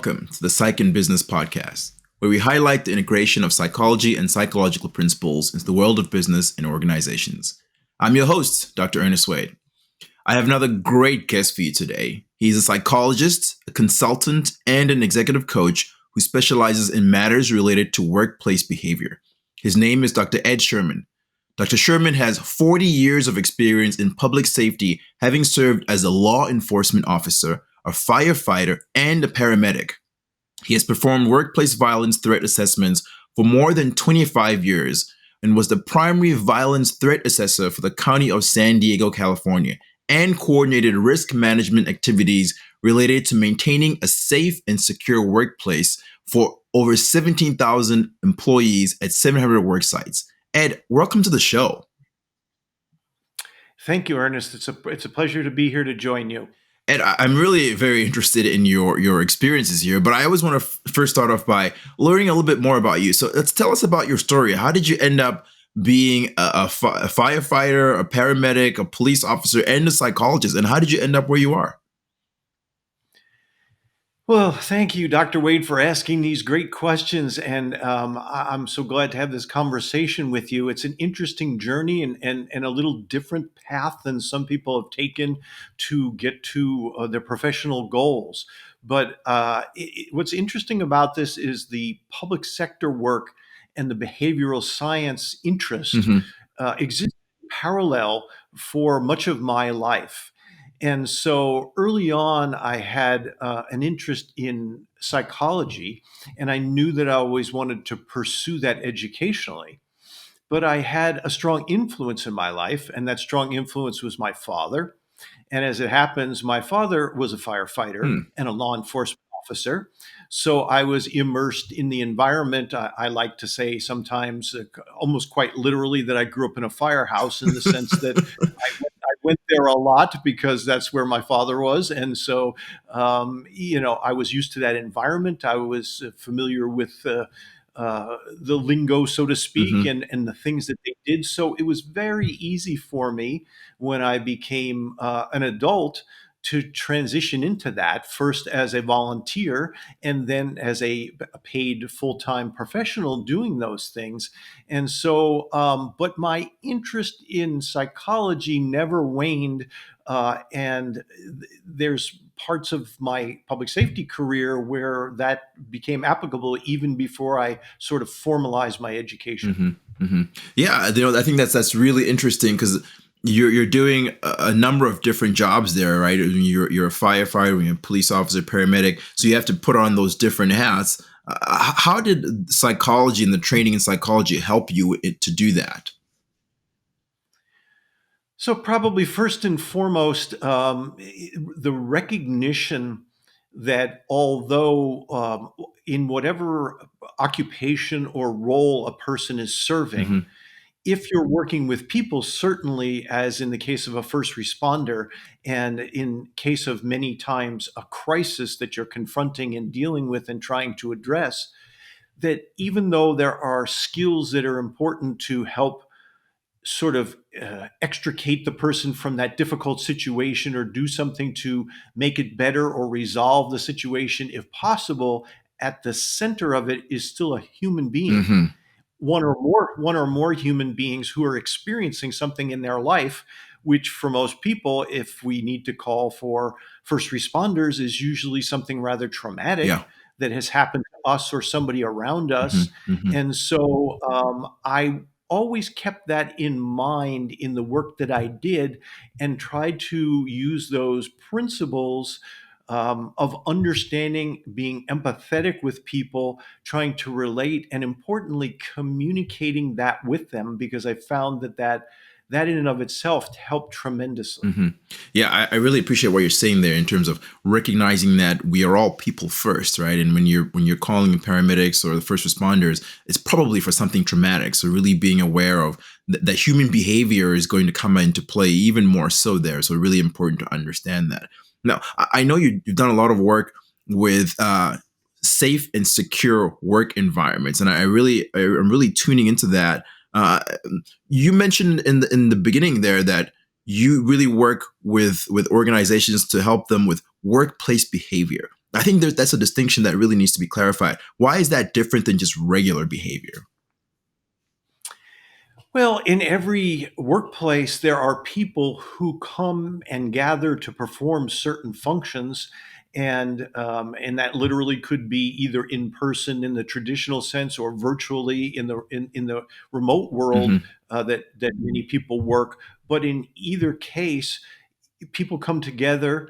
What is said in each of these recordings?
welcome to the Psych and Business podcast, where we highlight the integration of psychology and psychological principles into the world of business and organizations. I'm your host, Dr. Ernest Wayde. I have another great guest for you today. He's a psychologist, a consultant, and an executive coach who specializes in matters related to workplace behavior. His name is Dr. Ed Sherman. Dr. Sherman has 40 years of experience in public safety, having served as a law enforcement officer, a firefighter, and a paramedic. He has performed workplace violence threat assessments for more than 25 years and was the primary violence threat assessor for the county of San Diego, California, and coordinated risk management activities related to maintaining a safe and secure workplace for over 17,000 employees at 700 work sites. Ed, welcome to the show. Thank you, Ernest. It's a pleasure to be here to join you. Ed, I'm really very interested in your experiences here, but I always want to first start off by learning a little bit more about you. So let's tell us about your story. How did you end up being a firefighter, a paramedic, a police officer, and a psychologist? And how did you end up where you are? Well, thank you, Dr. Wayde, for asking these great questions. And I'm so glad to have this conversation with you. It's an interesting journey and a little different path than some people have taken to get to their professional goals. But what's interesting about this is the public sector work and the behavioral science interest exist parallel for much of my life. And so early on, I had an interest in psychology, and I knew that I always wanted to pursue that educationally. But I had a strong influence in my life, and that strong influence was my father. And as it happens, my father was a firefighter and a law enforcement officer. So I was immersed in the environment. I like to say sometimes, almost quite literally, that I grew up in a firehouse in the sense that I went there a lot because that's where my father was. And so, I was used to that environment. I was familiar with the lingo, so to speak, and the things that they did. So it was very easy for me when I became an adult to transition into that, first as a volunteer and then as a paid full-time professional doing those things. And so, but my interest in psychology never waned. And there's parts of my public safety career where that became applicable even before I sort of formalized my education. Yeah, I think that's really interesting because you're doing a number of different jobs there, right? You're a firefighter, you're a police officer, paramedic, so you have to put on those different hats. How did psychology and the training in psychology help you to do that? So probably first and foremost, the recognition that although in whatever occupation or role a person is serving, if you're working with people, certainly as in the case of a first responder, and in case of many times a crisis that you're confronting and dealing with and trying to address, that even though there are skills that are important to help sort of extricate the person from that difficult situation or do something to make it better or resolve the situation, if possible, at the center of it is still a human being. One or more human beings who are experiencing something in their life, which for most people, if we need to call for first responders, is usually something rather traumatic that has happened to us or somebody around us. And so I always kept that in mind in the work that I did and tried to use those principles of understanding, being empathetic with people, trying to relate, and importantly, communicating that with them, because I found that in and of itself helped tremendously. Yeah, I really appreciate what you're saying there in terms of recognizing that we are all people first, right? And when you're calling the paramedics or the first responders, it's probably for something traumatic. So really being aware of that human behavior is going to come into play even more so there. So really important to understand that. Now, I know you've done a lot of work with safe and secure work environments, and I'm really tuning into that. You mentioned in the beginning there that you really work with organizations to help them with workplace behavior. I think that's a distinction that really needs to be clarified. Why is that different than just regular behavior? Well, in every workplace, there are people who come and gather to perform certain functions, and that literally could be either in person in the traditional sense or virtually in the remote world Hmm. that many people work. But in either case, people come together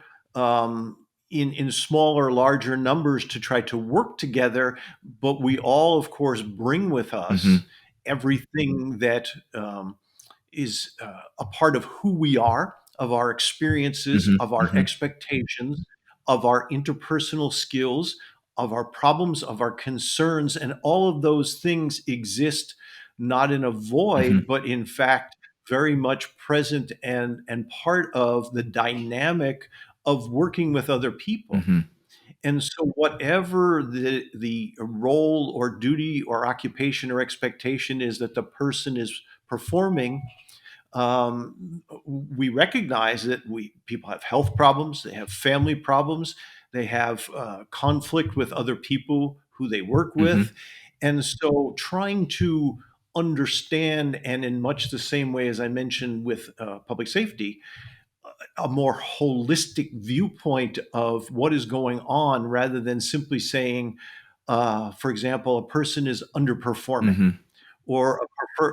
in smaller, larger numbers to try to work together. But we all, of course, bring with us Hmm. everything that is a part of who we are, of our experiences, Hmm. of our Hmm. expectations, of our interpersonal skills, of our problems, of our concerns. And all of those things exist not in a void, Hmm. but in fact, very much present and part of the dynamic of working with other people. Hmm. And so whatever the role or duty or occupation or expectation is that the person is performing, we recognize that we people have health problems, they have family problems, they have conflict with other people who they work with, Hmm. and so trying to understand, and in much the same way as I mentioned with public safety, a more holistic viewpoint of what is going on rather than simply saying, for example, a person is underperforming Hmm. or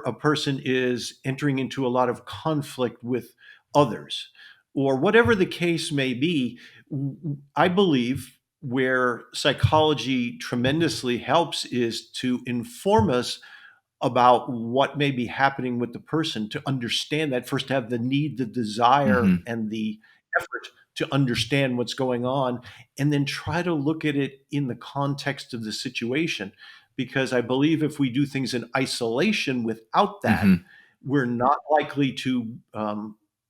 a person is entering into a lot of conflict with others, or whatever the case may be. I believe where psychology tremendously helps is to inform us about what may be happening with the person, to understand that first, to have the need, the desire, Hmm. and the effort to understand what's going on, and then try to look at it in the context of the situation. Because I believe if we do things in isolation without that, Hmm. we're not likely to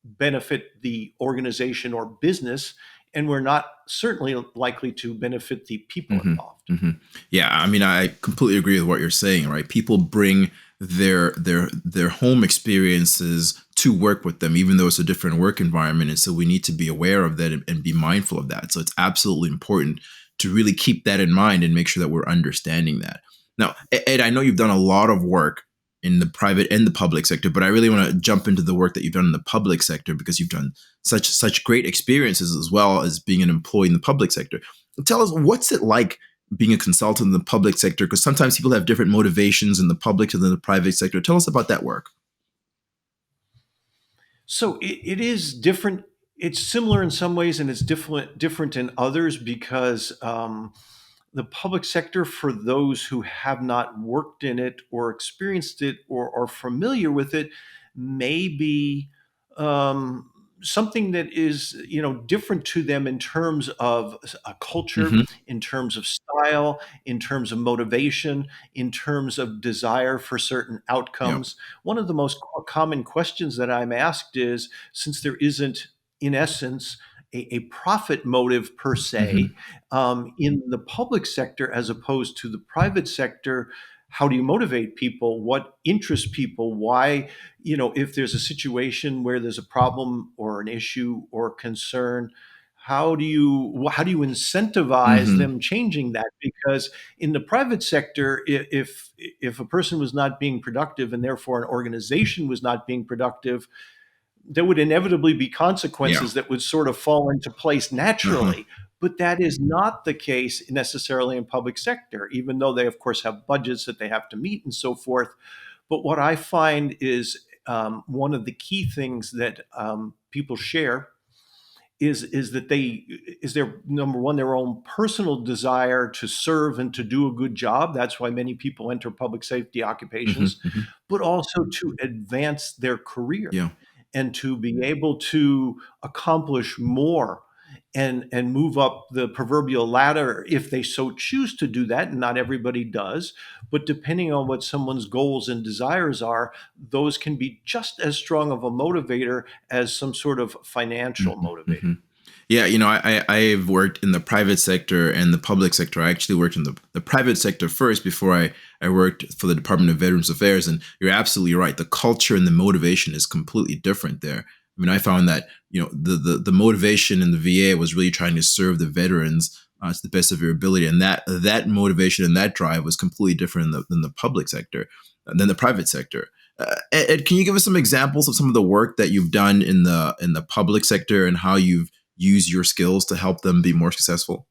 benefit the organization or business, and we're not certainly likely to benefit the people Hmm. involved. Hmm. Yeah, I mean, I completely agree with what you're saying, right? People bring their home experiences to work with them, even though it's a different work environment. And so we need to be aware of that and be mindful of that. So it's absolutely important to really keep that in mind and make sure that we're understanding that. Now, Ed, I know you've done a lot of work in the private and the public sector, but I really want to jump into the work that you've done in the public sector because you've done such great experiences as well as being an employee in the public sector. Tell us, what's it like being a consultant in the public sector? Because sometimes people have different motivations in the public than the private sector. Tell us about that work. So it is different. It's similar in some ways, and it's different in others because the public sector, for those who have not worked in it or experienced it or are familiar with it, may be um, something that is different to them in terms of a culture, Hmm. in terms of style, in terms of motivation, in terms of desire for certain Yep. outcomes. One of the most common questions that I'm asked is, since there isn't, in essence, a profit motive per se Hmm. in the public sector as opposed to the private sector, how do you motivate people? What interests people? Why, if there's a situation where there's a problem or an issue or concern, how do you incentivize Hmm. them changing that? Because in the private sector, if a person was not being productive and therefore an organization was not being productive, there would inevitably be Yeah. consequences that would sort of fall into place Uh-huh. naturally. But that is not the case necessarily in public sector, even though they, of course, have budgets that they have to meet and so forth. But what I find is one of the key things that people share is that they is their number one, their own personal desire to serve and to do a good job. That's why many people enter public safety Hmm. occupations, Hmm. but also to advance their career Yeah. and to be able to accomplish more and move up the proverbial ladder if they so choose to do that. And not everybody does, but depending on what someone's goals and desires are, those can be just as strong of a motivator as some sort of financial Hmm. Hmm. motivator. Yeah, I've worked in the private sector and the public sector. I actually worked in the private sector first before I worked for the Department of Veterans Affairs. And you're absolutely right. The culture and the motivation is completely different there. I mean, I found that, the motivation in the VA was really trying to serve the veterans to the best of your ability. And that motivation and that drive was completely different than the public sector, than the private sector. Ed, can you give us some examples of some of the work that you've done in the public sector and how you've used your skills to help them be more successful?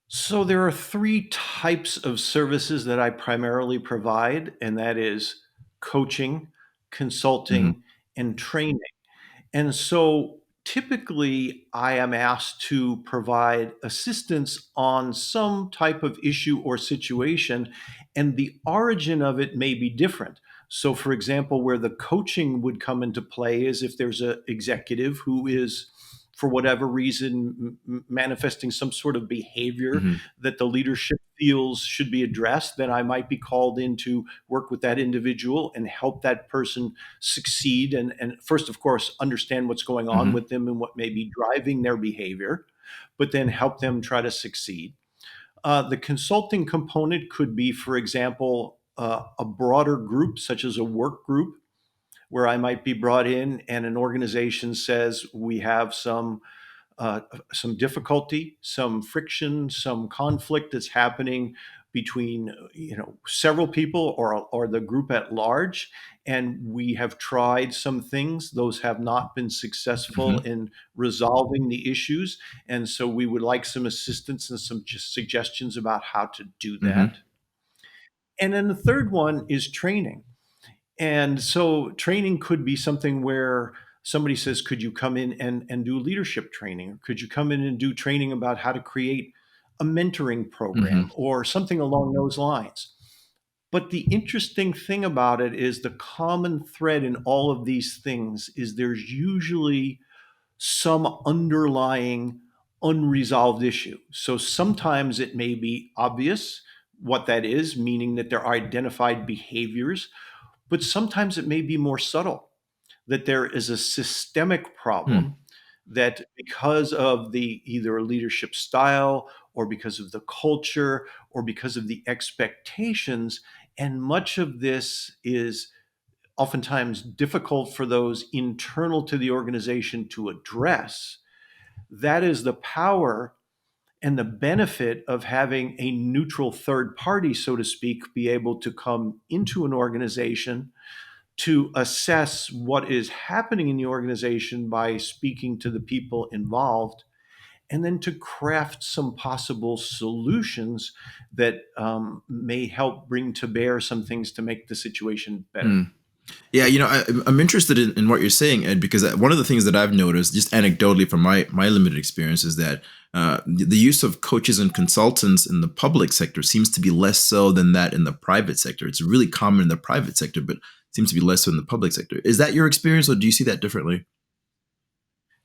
So there are three types of services that I primarily provide, and that is coaching, Hmm. consulting, and training. And so typically, I am asked to provide assistance on some type of issue or situation, and the origin of it may be different. So, for example, where the coaching would come into play is if there's an executive who is, for whatever reason, manifesting some sort of behavior Hmm. that the leadership feels should be addressed, then I might be called in to work with that individual and help that person succeed and first, of course, understand what's going on Hmm. with them and what may be driving their behavior, but then help them try to succeed. The consulting component could be, for example, a broader group, such as a work group, where I might be brought in and an organization says we have some difficulty, some friction, some conflict that's happening between several people or the group at large, and we have tried some things; those have not been successful Hmm. in resolving the issues, and so we would like some assistance and some just suggestions about how to do Hmm. that. And then the third one is training. And so training could be something where somebody says, could you come in and do leadership training? Or could you come in and do training about how to create a mentoring Hmm. program or something along those lines? But the interesting thing about it is the common thread in all of these things is there's usually some underlying unresolved issue. So sometimes it may be obvious what that is, meaning that there are identified behaviors, but sometimes it may be more subtle, that there is a systemic Hmm. problem that because of the either leadership style or because of the culture or because of the expectations, and much of this is oftentimes difficult for those internal to the organization to address. That is the power and the benefit of having a neutral third party, so to speak, be able to come into an organization to assess what is happening in the organization by speaking to the people involved, and then to craft some possible solutions that may help bring to bear some things to make the situation better. Hmm. Yeah, I'm interested in what you're saying, Ed, because one of the things that I've noticed, just anecdotally from my limited experience, is that the use of coaches and consultants in the public sector seems to be less so than that in the private sector. It's really common in the private sector, but seems to be less so in the public sector. Is that your experience, or do you see that differently?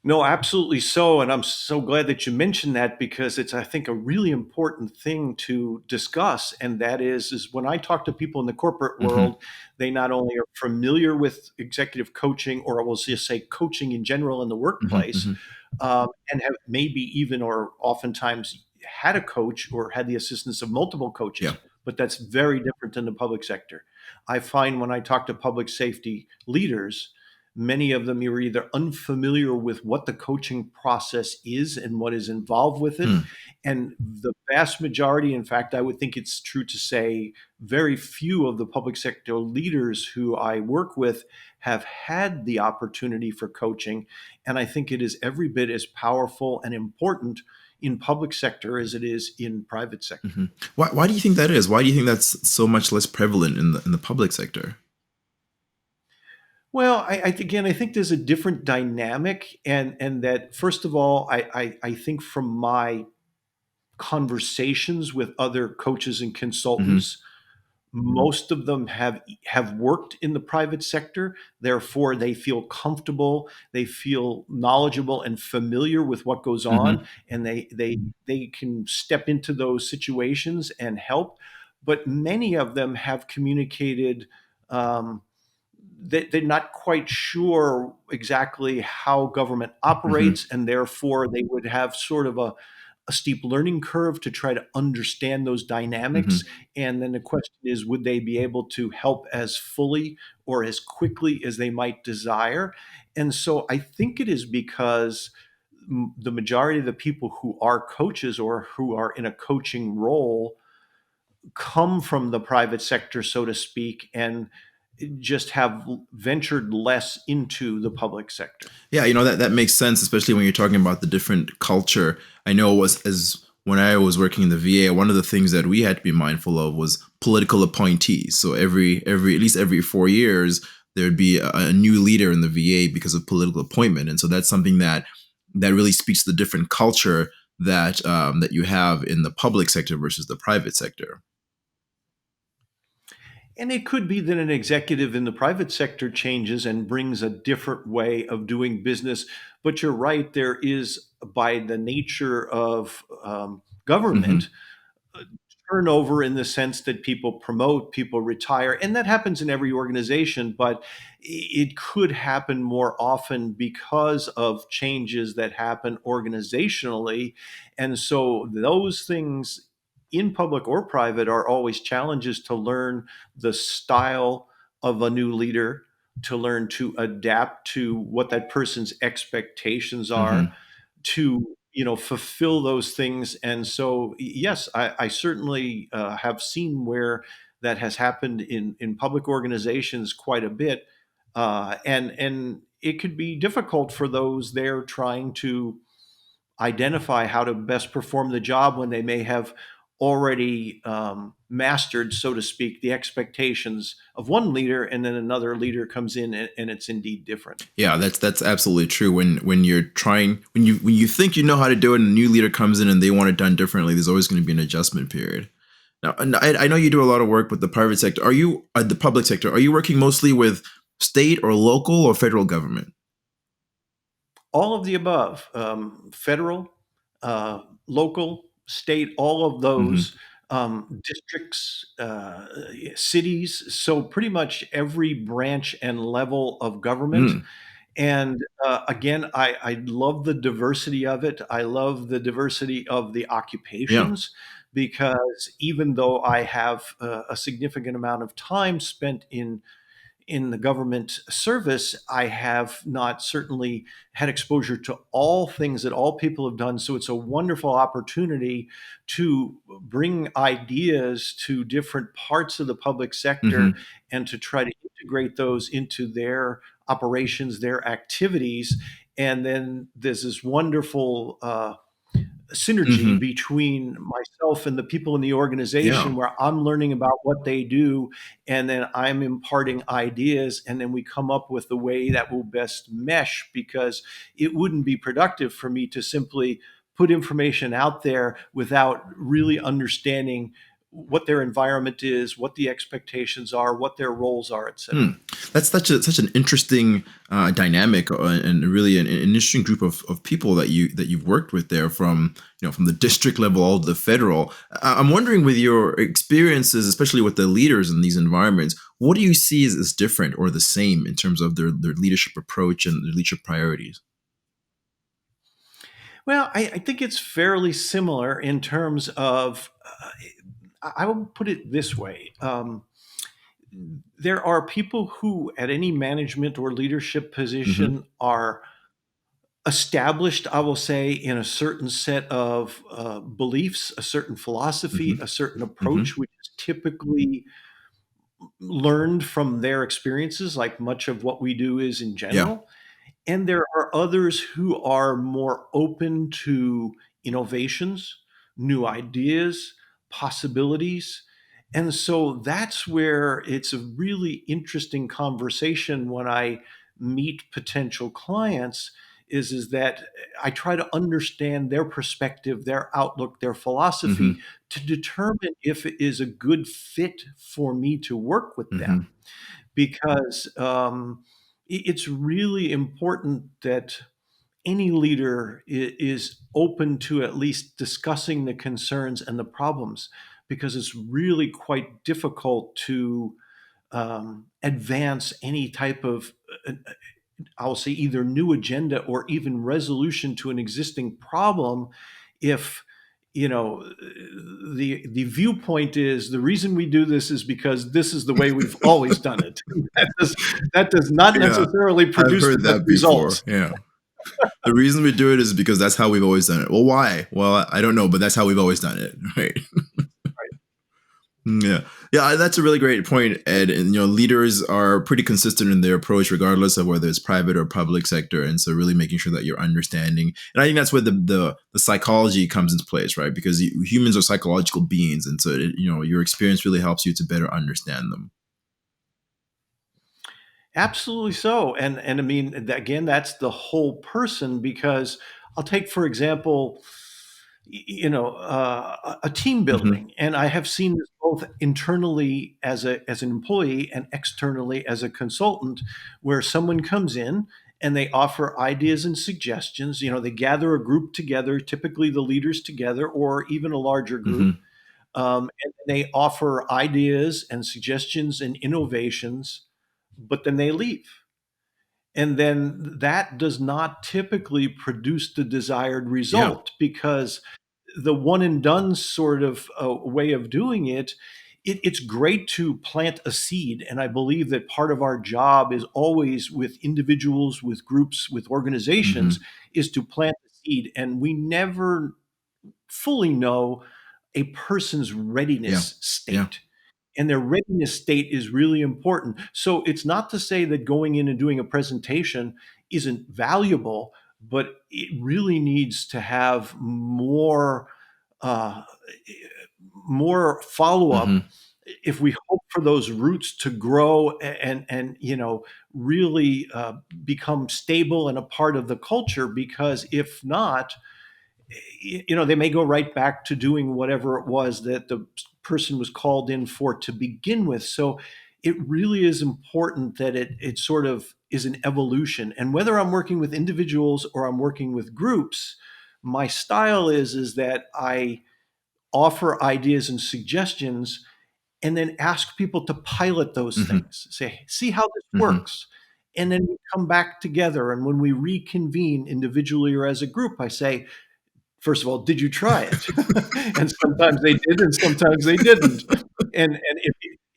No, absolutely so. And I'm so glad that you mentioned that because it's, I think, a really important thing to discuss. And that is when I talk to people in the corporate Hmm. world, they not only are familiar with executive coaching, or I will just say coaching in general in the Hmm. workplace, Hmm. and have maybe even or oftentimes had a coach or had the assistance of multiple Yeah. coaches. But that's very different in the public sector. I find when I talk to public safety leaders, many of them are either unfamiliar with what the coaching process is and what is involved with it. Hmm. And the vast majority, in fact, I would think it's true to say very few of the public sector leaders who I work with have had the opportunity for coaching. And I think it is every bit as powerful and important in public sector as it is in private sector. Hmm. Why do you think that is? Why do you think that's so much less prevalent in the public sector? Well, again, I think there's a different dynamic, and that first of all, I think from my conversations with other coaches and Hmm. consultants, most of them have worked in the private sector. Therefore, they feel comfortable, they feel knowledgeable and familiar with what goes on, Hmm. and they can step into those situations and help. But many of them have communicated. They're not quite sure exactly how government Hmm. operates, and therefore they would have sort of a steep learning curve to try to understand those dynamics. Hmm. And then the question is, would they be able to help as fully or as quickly as they might desire? And so I think it is because the majority of the people who are coaches or who are in a coaching role come from the private sector, so to speak, and just have ventured less into the public sector. Yeah, that makes sense, especially when you're talking about the different culture. I know it was as when I was working in the VA, one of the things that we had to be mindful of was political appointees. So at least every 4 years, there'd be a new leader in the VA because of political appointment, and so that's something that really speaks to the different culture that you have in the public sector versus the private sector. And it could be that an executive in the private sector changes and brings a different way of doing business. But you're right, there is, by the nature of Hmm. government, turnover in the sense that people promote, people retire, and that happens in every organization, but it could happen more often because of changes that happen organizationally. And so those things in public or private are always challenges to learn the style of a new leader, to learn to adapt to what that person's expectations are, Hmm. to fulfill those things. And so yes, I certainly have seen where that has happened in public organizations quite a bit, and it could be difficult for those there trying to identify how to best perform the job when they may have already mastered, so to speak, the expectations of one leader, and then another leader comes in and it's indeed different. Yeah, that's absolutely true. When you think you know how to do it, and a new leader comes in and they want it done differently, there's always going to be an adjustment period. Now, and I know you do a lot of work with the private sector. Are you the public sector? Are you working mostly with state or local or federal government? All of the above, federal, local, state, all of Hmm. those, districts, cities. So pretty much every branch and level of government. Mm. And again, I love the diversity of it. I love the diversity of the Yeah. occupations, because even though I have a significant amount of time spent in the government service, I have not certainly had exposure to all things that all people have done. So it's a wonderful opportunity to bring ideas to different parts of the public sector Hmm. and to try to integrate those into their operations, their activities. And then there's this wonderful synergy Hmm. between myself and the people in the Yeah. organization, where I'm learning about what they do and then I'm imparting ideas, and then we come up with the way that will best mesh, because it wouldn't be productive for me to simply put information out there without really understanding what their environment is, what the expectations are, what their roles are, Hmm. etc. That's such an interesting dynamic, and really an interesting group of people that you've worked with there, from the district level all to the federal. I'm wondering, with your experiences, especially with the leaders in these environments, what do you see as different or the same in terms of their leadership approach and their leadership priorities? Well, I think it's fairly similar in terms of, I will put it this way. There are people who, at any management or leadership Hmm. position, are established, I will say, in a certain set of beliefs, a certain philosophy, Hmm. a certain Hmm. approach, which is typically learned from their experiences, like much of what we do is in Yeah. general. And there are others who are more open to innovations, new ideas, possibilities. And so that's where it's a really interesting conversation when I meet potential clients, is that I try to understand their perspective, their outlook, their philosophy, Hmm. to determine if it is a good fit for me to work with them. Hmm. Because it's really important that any leader is open to at least discussing the concerns and the problems, because it's really quite difficult to advance any type of, I'll say, either new agenda or even resolution to an existing problem, if the viewpoint is the reason we do this is because this is the way we've always done it. that does that does not Yeah, necessarily I've produce the heard best that before. results. Yeah. The reason we do it is because that's how we've always done it. Well, why? Well, I don't know, but that's how we've always done it, right? Yeah. Yeah, that's a really great point, Ed. And leaders are pretty consistent in their approach, regardless of whether it's private or public sector. And so really making sure that you're understanding. And I think that's where the psychology comes into place, right? Because humans are psychological beings. And so your experience really helps you to better understand them. Absolutely so. And I mean, again, that's the whole person because I'll take, for example, a team Hmm. building, and I have seen this both internally as an employee and externally as a consultant, where someone comes in and they offer ideas and suggestions. They gather a group together, typically the leaders together, or even a larger group, Hmm. and they offer ideas and suggestions and innovations, but then they leave. And then that does not typically produce the desired Yeah. result because the one and done sort of way of doing it, it's great to plant a seed. And I believe that part of our job is always with individuals, with groups, with organizations, Hmm. is to plant the seed. And we never fully know a person's Yeah. readiness Yeah. state. And their readiness state is really important. So it's not to say that going in and doing a presentation isn't valuable, but it really needs to have uh, more follow up Hmm. if we hope for those roots to grow and really become stable and a part of the culture. Because if not, they may go right back to doing whatever it was that the person was called in for to begin with. So it really is important that it sort of is an evolution. And whether I'm working with individuals or I'm working with groups, my style is that I offer ideas and suggestions and then ask people to pilot those Hmm. things. Say, see how this Hmm. works. And then we come back together. And when we reconvene individually or as a group, I say, first of all, did you try it? And sometimes they did, and sometimes they didn't. And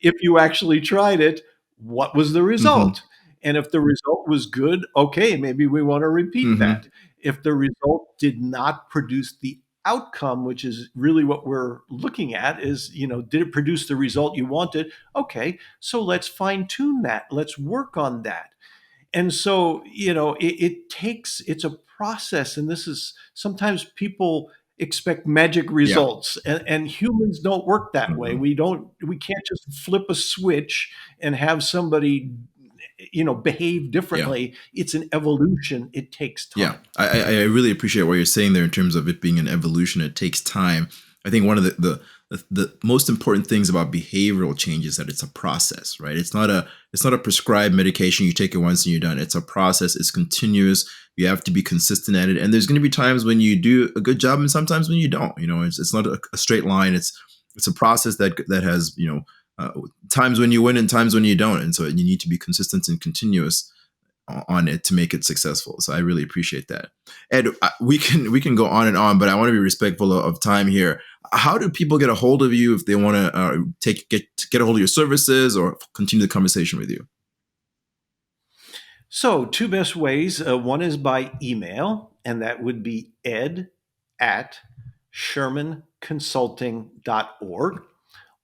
if you actually tried it, what was the Hmm. result? And if the result was good, okay, maybe we want to repeat Hmm. that. If the result did not produce the outcome, which is really what we're looking at, is, did it produce the result you wanted? Okay, so let's fine tune that. Let's work on that. And so it's a process, and this is sometimes people expect magic Yeah. results, and humans don't work that way. Mhm. We can't just flip a switch and have somebody behave Yeah. differently. It's an evolution. It takes Yeah, time. I really appreciate what you're saying there in terms of it being an evolution. It takes time. I think one of the most important things about behavioral change is that it's a process, right? It's not a prescribed medication. You take it once and you're done. It's a process. It's continuous. You have to be consistent at it. And there's going to be times when you do a good job and sometimes when you don't. It's not a straight line. It's a process that has times when you win and times when you don't. And so you need to be consistent and continuous on it to make it successful. So I really appreciate that. And we can go on and on, but I want to be respectful of time here. How do people get a hold of you if they want to get a hold of your services or continue the conversation with you? So, two best ways. One is by email, and that would be ed@shermanconsulting.org.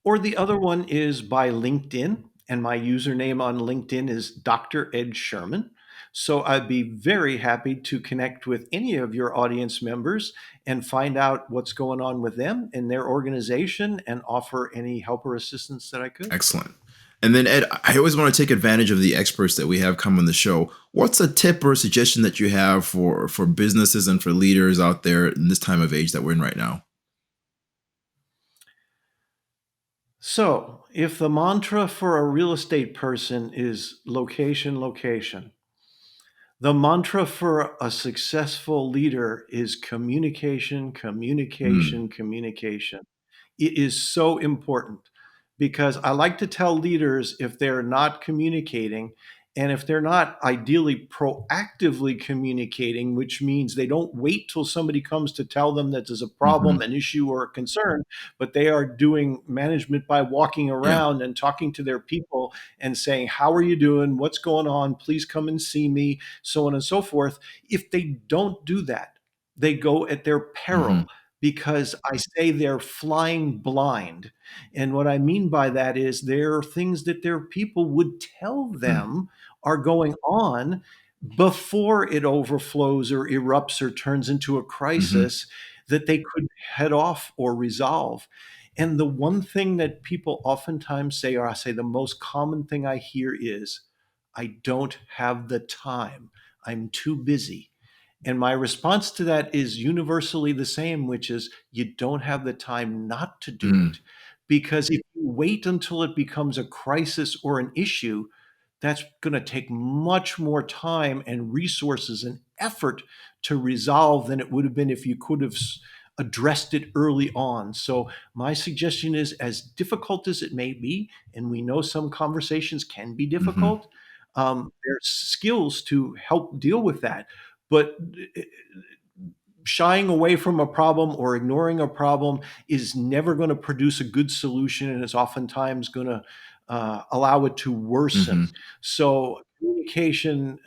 Or the other one is by LinkedIn, and my username on LinkedIn is Dr. Ed Sherman. So I'd be very happy to connect with any of your audience members and find out what's going on with them and their organization and offer any help or assistance that I could. Excellent. And then Ed, I always want to take advantage of the experts that we have come on the show. What's a tip or a suggestion that you have for businesses and for leaders out there in this time of age that we're in right now? So, if the mantra for a real estate person is location, location, the mantra for a successful leader is communication, Mm. communication, communication. It is so important because I like to tell leaders if they're not communicating And if they're not ideally proactively communicating, which means they don't wait till somebody comes to tell them that there's a Hmm. problem, an issue, or a concern, but they are doing management by walking Yeah. around and talking to their people and saying, "How are you doing? What's going on? Please come and see me," so on and so forth. If they don't do that, they go at their Hmm. peril, because I say they're flying blind. And what I mean by that is there are things that their people would tell them are going on before it overflows or erupts or turns into a Hmm. crisis that they could head off or resolve. And the one thing that people oftentimes say, or I say the most common thing I hear is, "I don't have the time. I'm too busy." And my response to that is universally the same, which is, you don't have the time not to do Hmm. it. Because if you wait until it becomes a crisis or an issue, that's going to take much more time and resources and effort to resolve than it would have been if you could have addressed it early on. So, my suggestion is, as difficult as it may be, and we know some conversations can be Hmm. difficult, there's skills to help deal with that. But shying away from a problem or ignoring a problem is never going to produce a good solution, and is oftentimes going to allow it to Hmm. worsen. So, communication,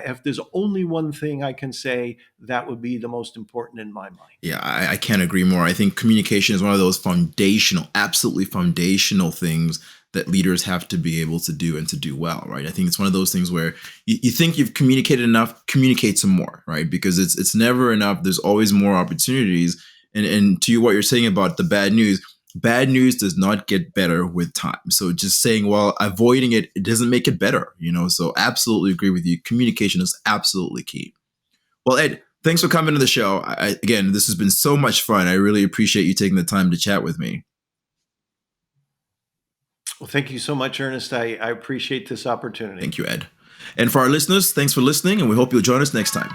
if there's only one thing I can say, that would be the most important in my mind. Yeah, I can't agree more. I think communication is one of those foundational, absolutely foundational things that leaders have to be able to do and to do well, right? I think it's one of those things where you think you've communicated enough, communicate some more, right? Because it's never enough. There's always more opportunities. And to you, what you're saying about the bad news does not get better with time. So just saying, well, avoiding it, it doesn't make it better, you know? So absolutely agree with you. Communication is absolutely key. Well, Ed, thanks for coming to the show. Again, this has been so much fun. I really appreciate you taking the time to chat with me. Well, thank you so much, Ernest. I appreciate this opportunity. Thank you, Ed. And for our listeners, thanks for listening, and we hope you'll join us next time.